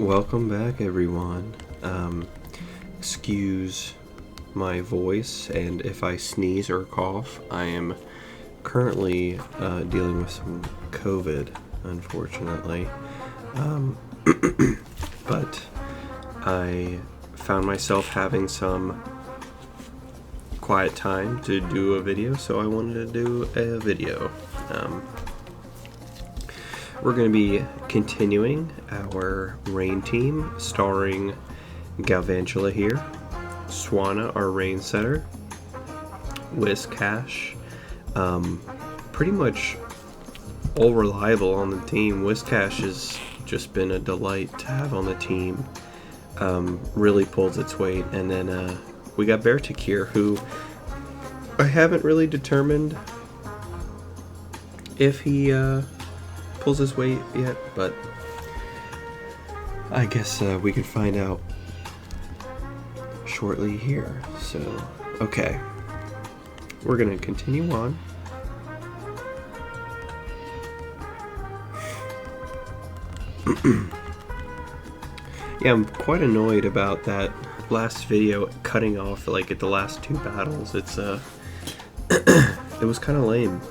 Welcome back, everyone. Excuse my voice, and if I sneeze or cough, I am currently dealing with some COVID, unfortunately. But I found myself having some quiet time to do a video, so I wanted to do a video. We're going to be continuing our rain team, starring Galvantula here, Swana, our rain setter, Whiskash, pretty much all reliable on the team. Whiskash has just been a delight to have on the team, really pulls its weight. And then we got Beartic here, who I haven't really determined if he pulls his weight yet, but I guess we can find out shortly here. So, okay, we're gonna continue on. Yeah, I'm quite annoyed about that last video cutting off like at the last two battles. It's it was kind of lame.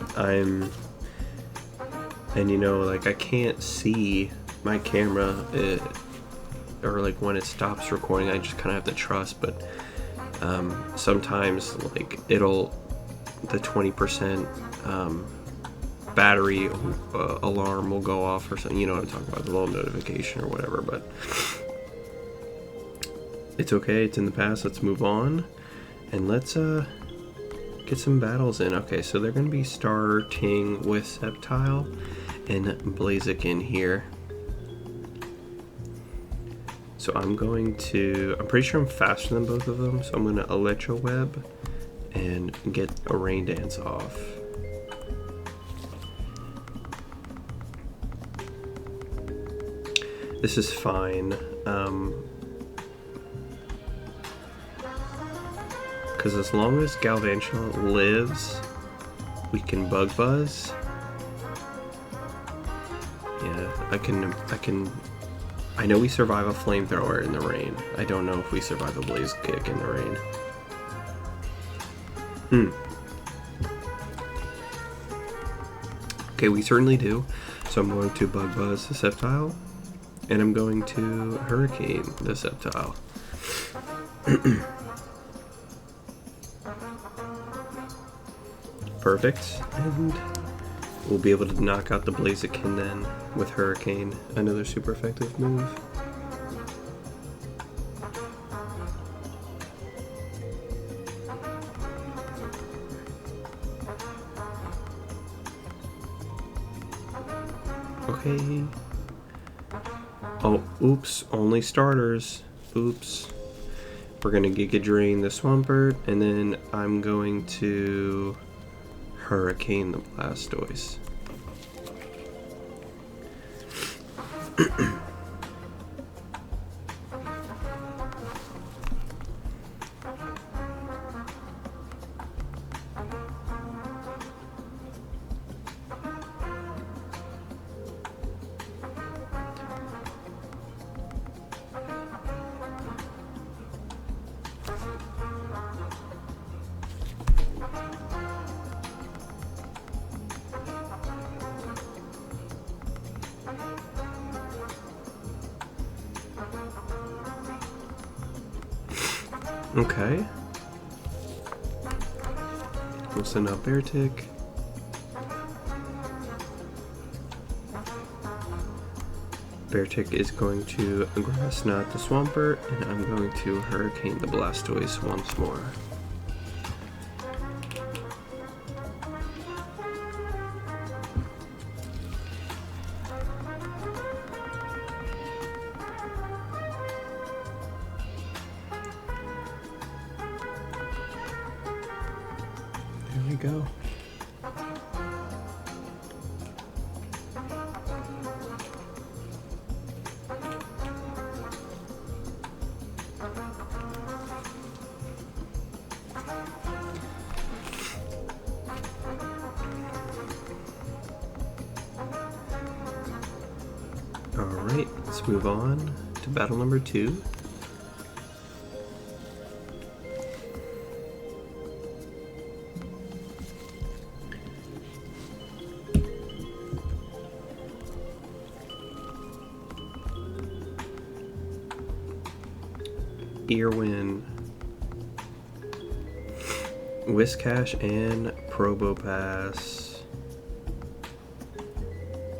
And you know, like I can't see my camera or like when it stops recording. I just kind of have to trust, but sometimes like the 20% battery alarm will go off or something. You know what I'm talking about, the little notification or whatever. But it's okay, it's in the past. Let's move on and let's get some battles in. Okay, so they're going to be starting with Sceptile and Blaziken here. So I'm pretty sure I'm faster than both of them, so I'm going to Electro Web and get a Rain Dance off. This is fine, because as long as Galvantula lives, we can Bug Buzz. Yeah, I know we survive a Flamethrower in the rain. I don't know if we survive a Blaze Kick in the rain. Okay, we certainly do. So I'm going to Bug Buzz the Sceptile, and I'm going to Hurricane the Sceptile. Perfect, and we'll be able to knock out the Blaziken then with Hurricane, another super effective move. Okay. Oh, oops, only starters. Oops. We're gonna Giga Drain the Swampert, and then I'm going to Hurricane the Blastoise. Okay. We'll send out Beartic. Beartic is going to Grass Knot the Swampert, and I'm going to Hurricane the Blastoise once more. There we go. Alright, let's move on. to battle number 2. Earwin, Whiscash, and Probopass.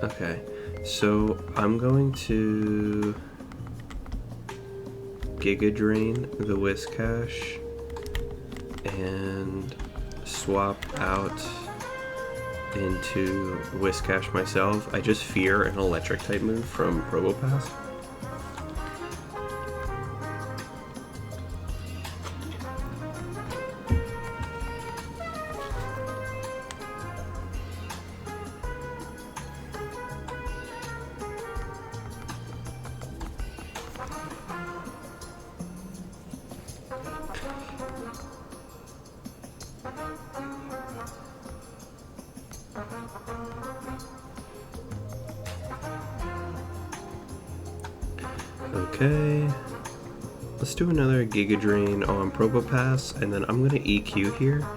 Okay, so I'm going to Giga Drain the Whiscash and swap out into Whiscash myself. I just fear an electric type move from Probopass. Okay, let's do another Giga Drain on Probopass, and then I'm gonna EQ here.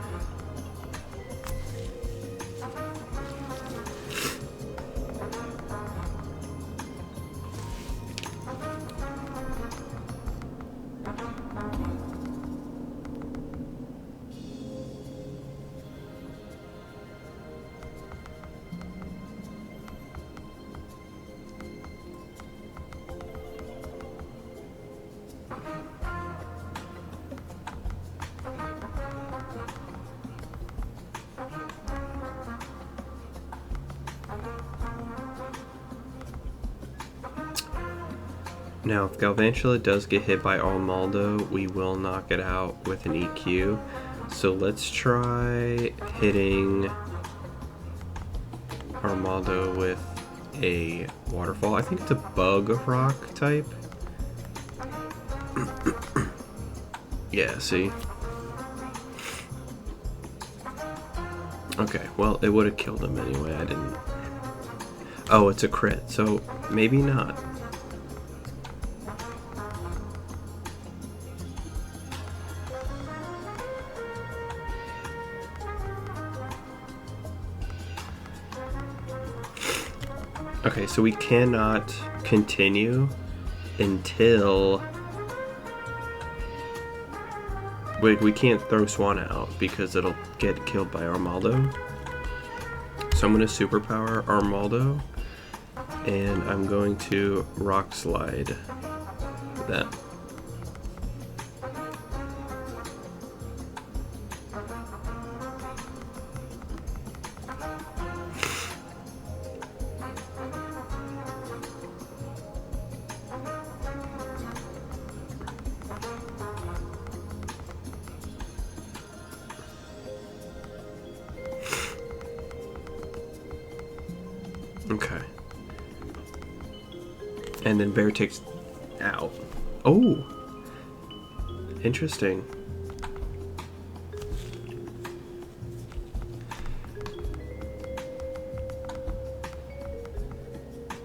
Now, if Galvantula does get hit by Armaldo, we will knock it out with an EQ. So let's try hitting Armaldo with a Waterfall. I think it's a Bug Rock type. Yeah, see? Okay, well, it would have killed him anyway. I didn't... Oh, it's a crit, so maybe not. Okay, so we cannot continue until... we can't throw Swanna out because it'll get killed by Armaldo. So I'm going to Superpower Armaldo, and I'm going to Rock Slide that. Okay. And then Bear takes out. Oh! Interesting.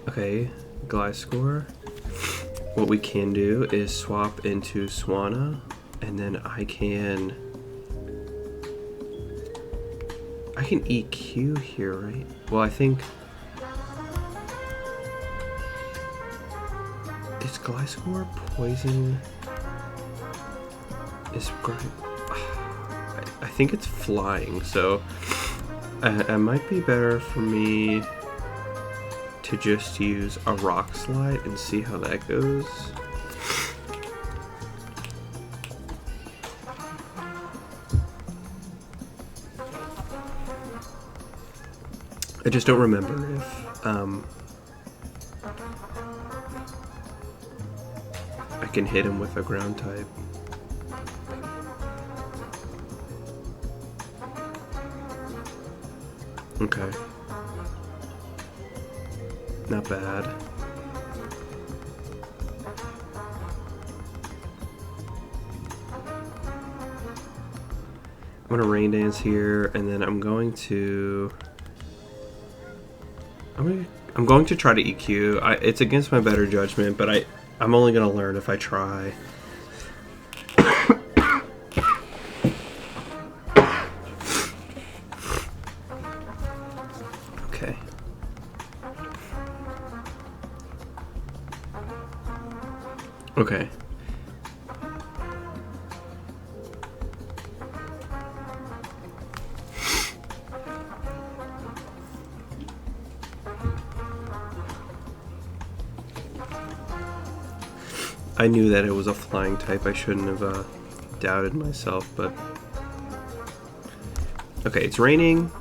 Okay, Gliscor. What we can do is swap into Swanna, and then I can EQ here, right? Well, I think... Is Gliscor poison? Is I think it's flying, so it might be better for me to just use a Rock Slide and see how that goes. I just don't remember if I can hit him with a ground type. Okay. Not bad. I'm gonna Rain Dance here, and then I'm going to try to EQ. It's against my better judgment, but I'm only gonna learn if I try. Okay. Okay. I knew that it was a flying type. I shouldn't have doubted myself, but... Okay, it's raining.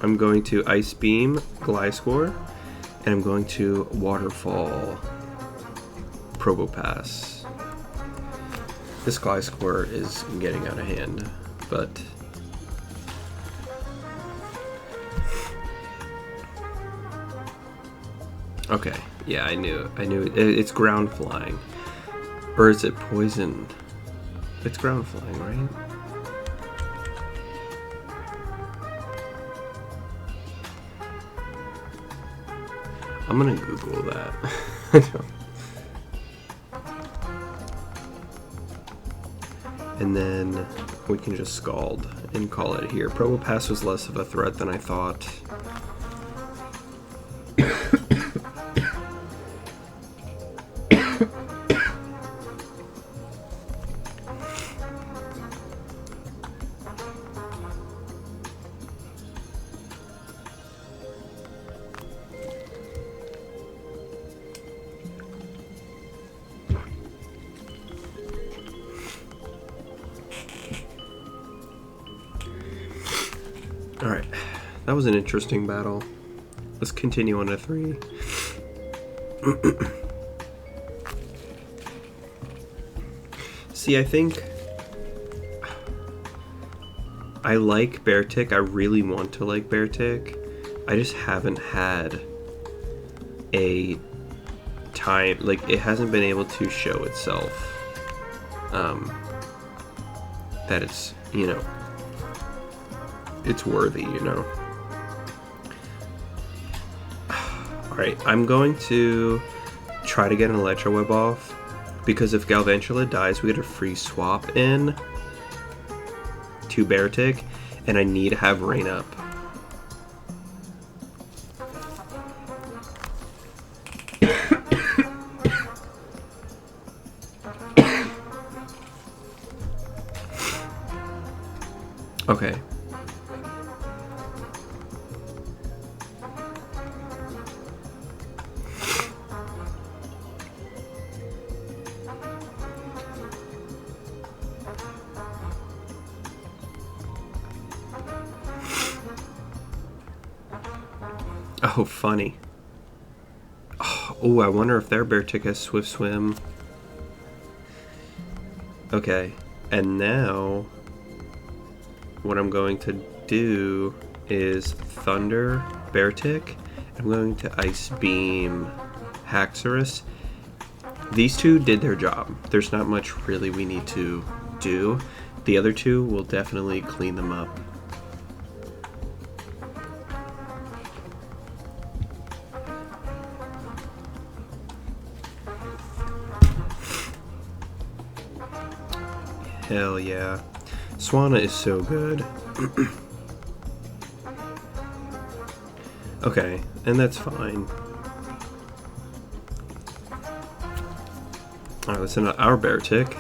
I'm going to Ice Beam, Gliscor, and I'm going to Waterfall, Probopass. This Gliscor is getting out of hand, but... Okay, yeah, I knew it. It's ground flying. Or is it poison? It's ground flying, right? I'm gonna Google that. And then we can just Scald and call it here. Probopass was less of a threat than I thought. Alright, that was an interesting battle. Let's continue on to 3. See, I think I like Beartic. I really want to like Beartic. I just haven't had a time, like, it hasn't been able to show itself that it's, you know, it's worthy, you know. Alright, I'm going to try to get an Electro Web off, because if Galvantula dies, we get a free swap in to Beartic, and I need to have Rain Up. Okay. Oh, funny. Oh, I wonder if their Beartic has Swift Swim. Okay, and now what I'm going to do is Thunder Beartic. I'm going to Ice Beam Haxorus. These two did their job. There's not much really we need to do. The other two will definitely clean them up. Hell yeah. Swanna is so good. Okay, and that's fine. Alright, let's send out our Beartic.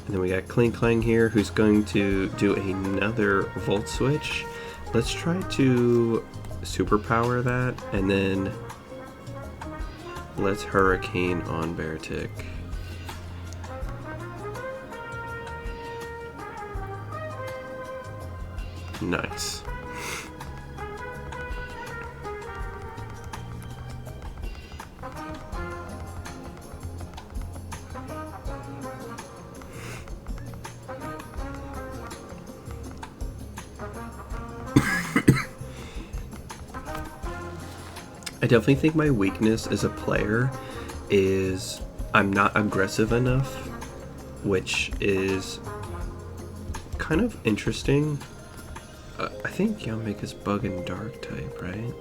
And then we got Clink Clang here, who's going to do another Volt Switch. Let's try to superpower that, and then let's Hurricane on Beartic. Nice. I definitely think my weakness as a player is I'm not aggressive enough, which is kind of interesting. I think Yumik is bug and dark type, right?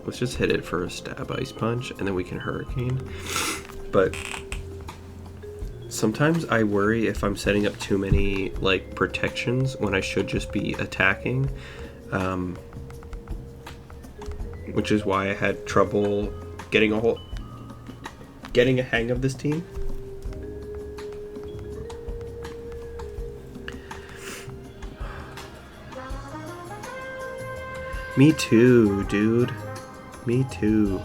Let's just hit it for a stab ice punch, and then we can hurricane. But sometimes I worry if I'm setting up too many like protections when I should just be attacking, which is why I had trouble getting a hang of this team. Me too, dude. Me too.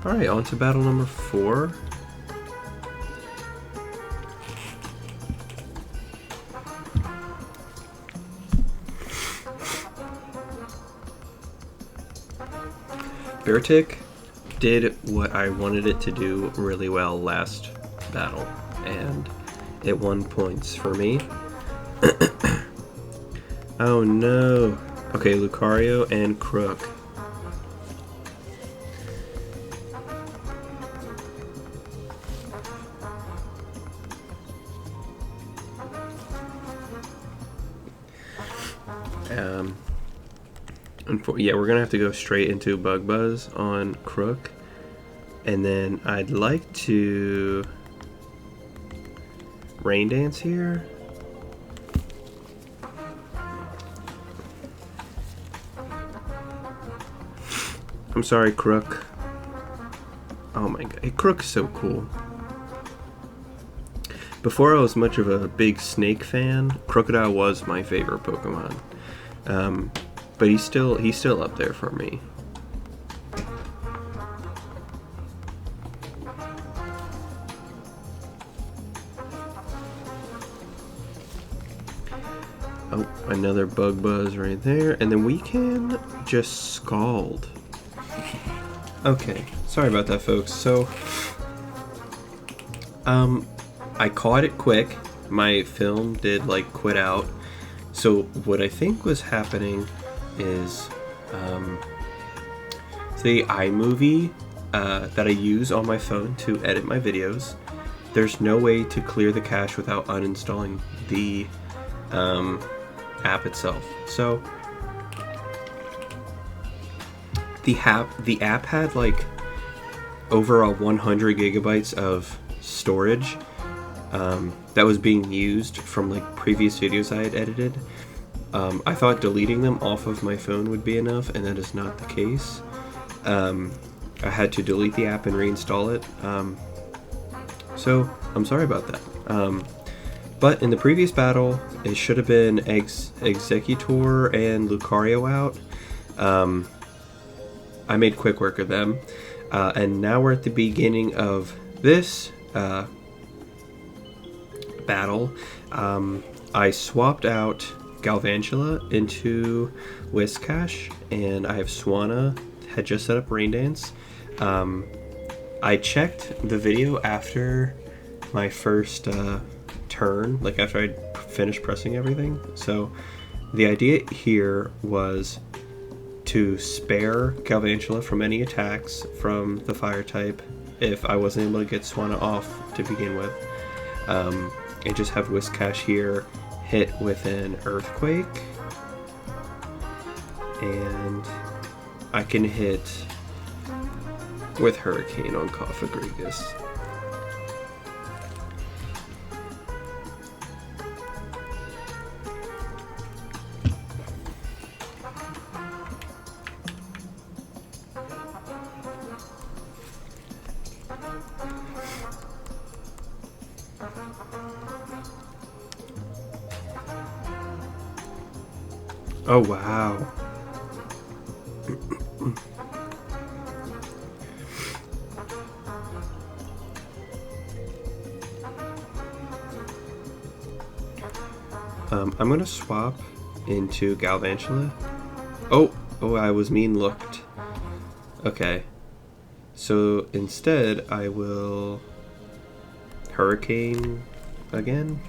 Alright, on to battle number 4. Beartick did what I wanted it to do really well last battle, and it won points for me. Oh no. Okay, Lucario and Crook. Yeah, we're gonna have to go straight into Bug Buzz on Crook, and then I'd like to Rain Dance here. I'm sorry, Crook. Oh my god, hey, Crook's so cool. Before I was much of a big Snake fan, Crocodile was my favorite Pokemon. But he's still up there for me. Oh, another Bug Buzz right there, and then we can just Scald. Okay, sorry about that, folks. So, I caught it quick. My film did like quit out. So what I think was happening is the iMovie that I use on my phone to edit my videos. There's no way to clear the cache without uninstalling the app itself. So the app had like over 100 gigabytes of storage that was being used from like previous videos I had edited. I thought deleting them off of my phone would be enough, and that is not the case. I had to delete the app and reinstall it. So I'm sorry about that. But in the previous battle, it should have been Executor and Lucario out. I made quick work of them. And now we're at the beginning of this battle. I swapped out Galvantula into Whiscash, and I have Swanna, had just set up Rain Dance. I checked the video after my first turn, like after I'd finished pressing everything. So the idea here was to spare Galvantula from any attacks from the fire type if I wasn't able to get Swanna off to begin with, and just have Whiscash here hit with an Earthquake, and I can hit with Hurricane on Cofagrigus. Oh wow. I'm gonna swap into Galvantula. Oh, I was mean looked. Okay. So instead I will Hurricane again.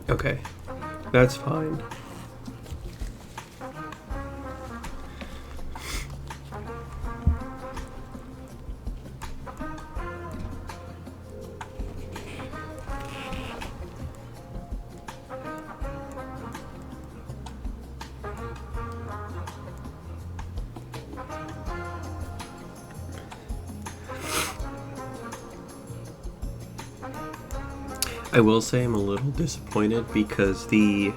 Okay, that's fine. I will say I'm a little disappointed because the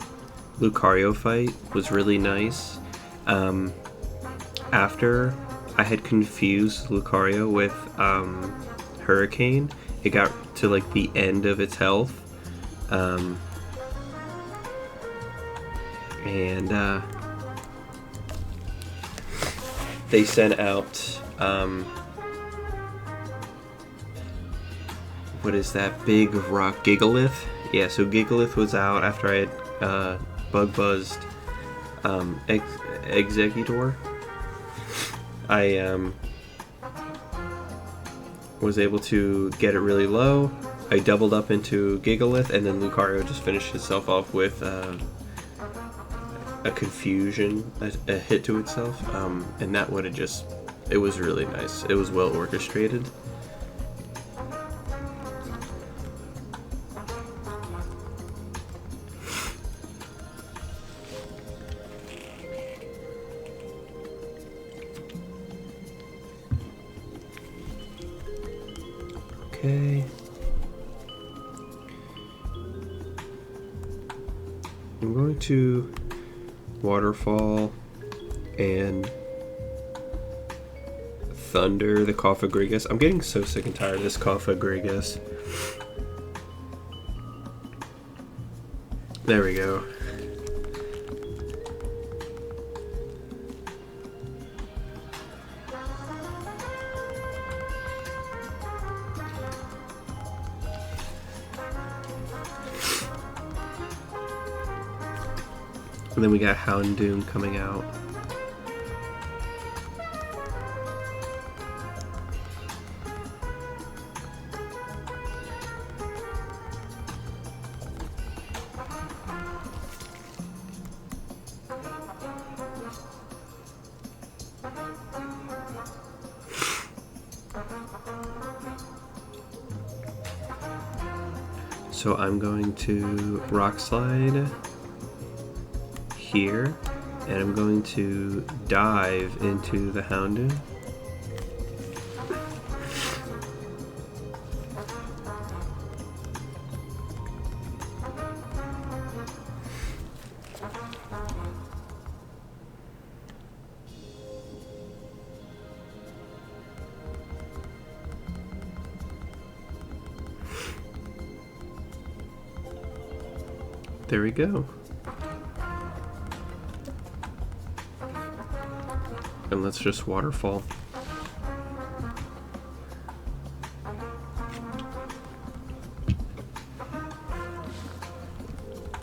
Lucario fight was really nice. After I had confused Lucario with Hurricane, it got to like the end of its health. And they sent out what is that big rock, Gigalith? Yeah, so Gigalith was out after I had bug buzzed Executor. I was able to get it really low. I doubled up into Gigalith, and then Lucario just finished itself off with a confusion, a hit to itself, and that would have just, it was really nice. It was well orchestrated. Okay. I'm going to Waterfall and Thunder the Cophagrigus. I'm getting so sick and tired of this Cophagrigus. There we go. And then we got Houndoom coming out. So I'm going to Rock Slide here, and I'm going to dive into the Houndoom. There we go. And let's just waterfall.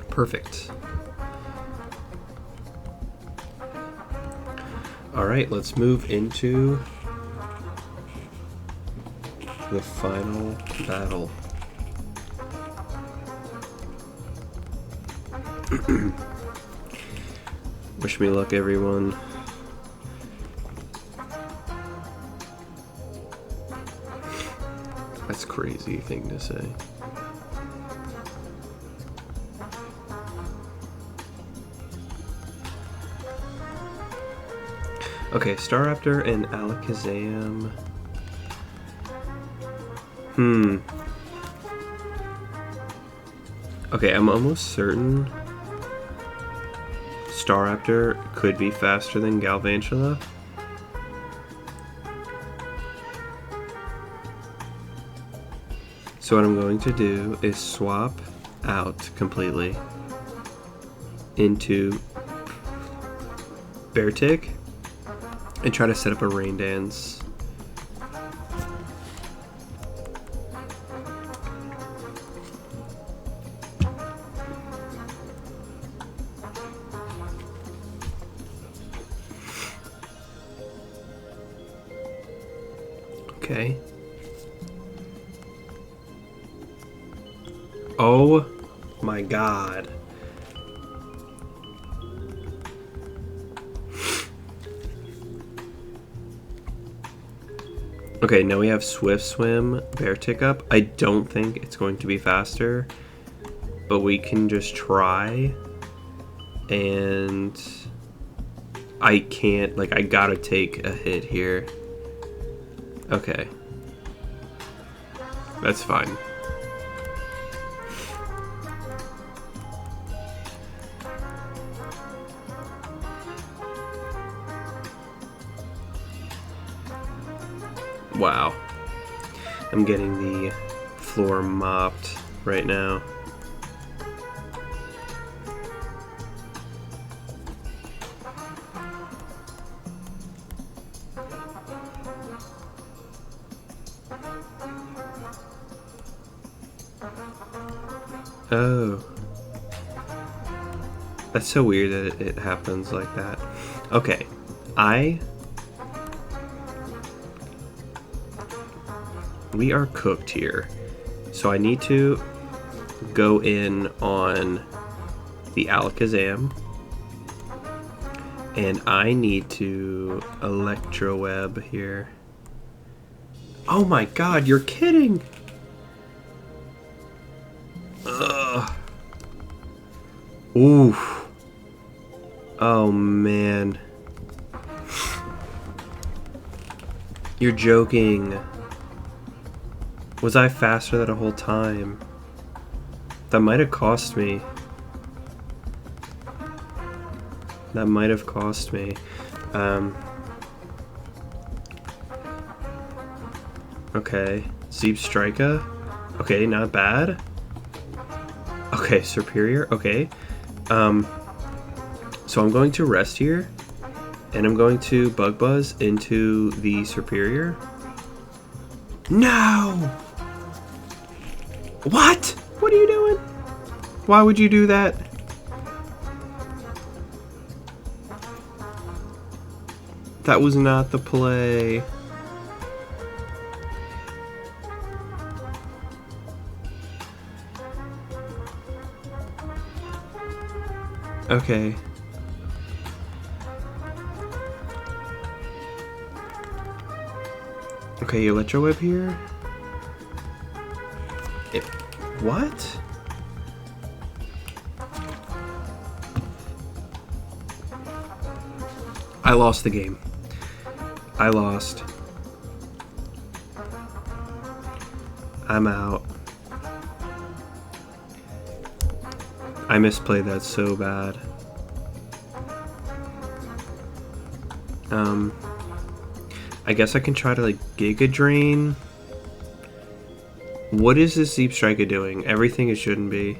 Perfect. All right, let's move into the final battle. Wish me luck, everyone. That's a crazy thing to say. Okay, Staraptor and Alakazam. Okay, I'm almost certain Staraptor could be faster than Galvantula. So what I'm going to do is swap out completely into Beartic and try to set up a Rain Dance. Okay. Oh my god. Okay, now we have Swift Swim, Bear Tick Up. I don't think it's going to be faster, but we can just try. And I can't, like, I gotta take a hit here. Okay. That's fine. Wow. I'm getting the floor mopped right now. Oh. That's so weird that it happens like that. Okay. We are cooked here. So I need to go in on the Alakazam. And I need to Electroweb here. Oh my god, you're kidding! Ugh. Oof. Oh man. You're joking. Was I faster that whole time? That might have cost me. That might have cost me. Okay. Zeep Strika. Okay, not bad. Okay, Superior. Okay. So I'm going to rest here. And I'm going to Bug Buzz into the Superior. No! What? What are you doing? Why would you do that? That was not the play. Okay. Okay, Electroweb here. What? I lost the game. I lost. I'm out. I misplayed that so bad. I guess I can try to like Giga Drain. What is this Zeep Strika doing? Everything it shouldn't be.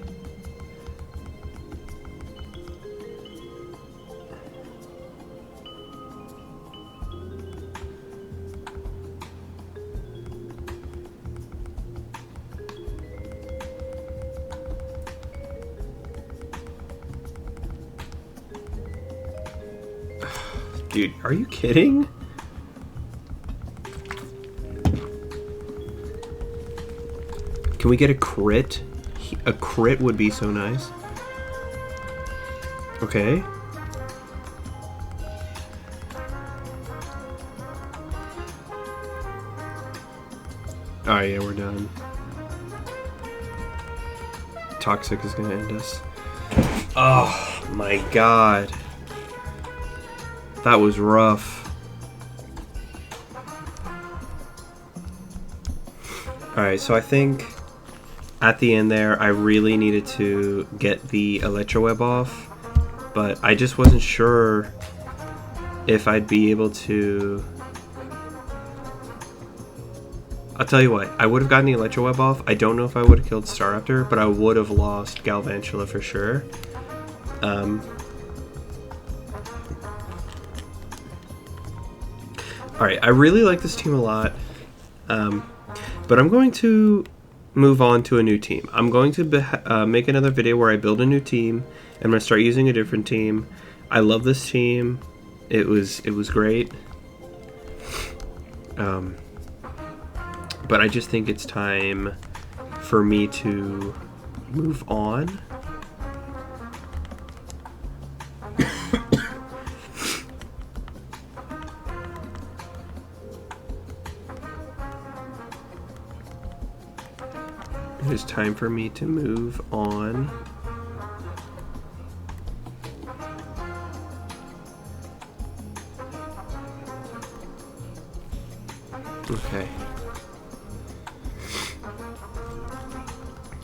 Dude, are you kidding? Can we get a crit? A crit would be so nice. Okay. Alright, yeah, we're done. Toxic is gonna end us. Oh my god. That was rough. Alright, so I think at the end there, I really needed to get the Electroweb off, but I just wasn't sure if I'd be able to... I'll tell you what, I would have gotten the Electroweb off. I don't know if I would have killed Staraptor, but I would have lost Galvantula for sure. Alright, I really like this team a lot, but I'm going to move on to a new team. I'm going to make another video where I build a new team. I'm going to start using a different team. I love this team. It was great. But I just think it's time for me to move on. It is time for me to move on. Okay.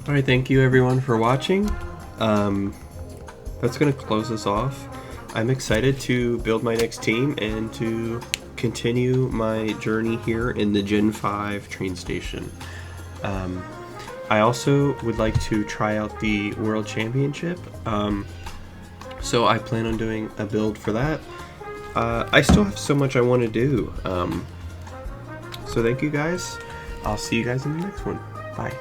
Alright, thank you everyone for watching. That's going to close us off. I'm excited to build my next team and to continue my journey here in the Gen 5 train station. I also would like to try out the World Championship, so I plan on doing a build for that. I still have so much I want to do, so thank you guys. I'll see you guys in the next one. Bye.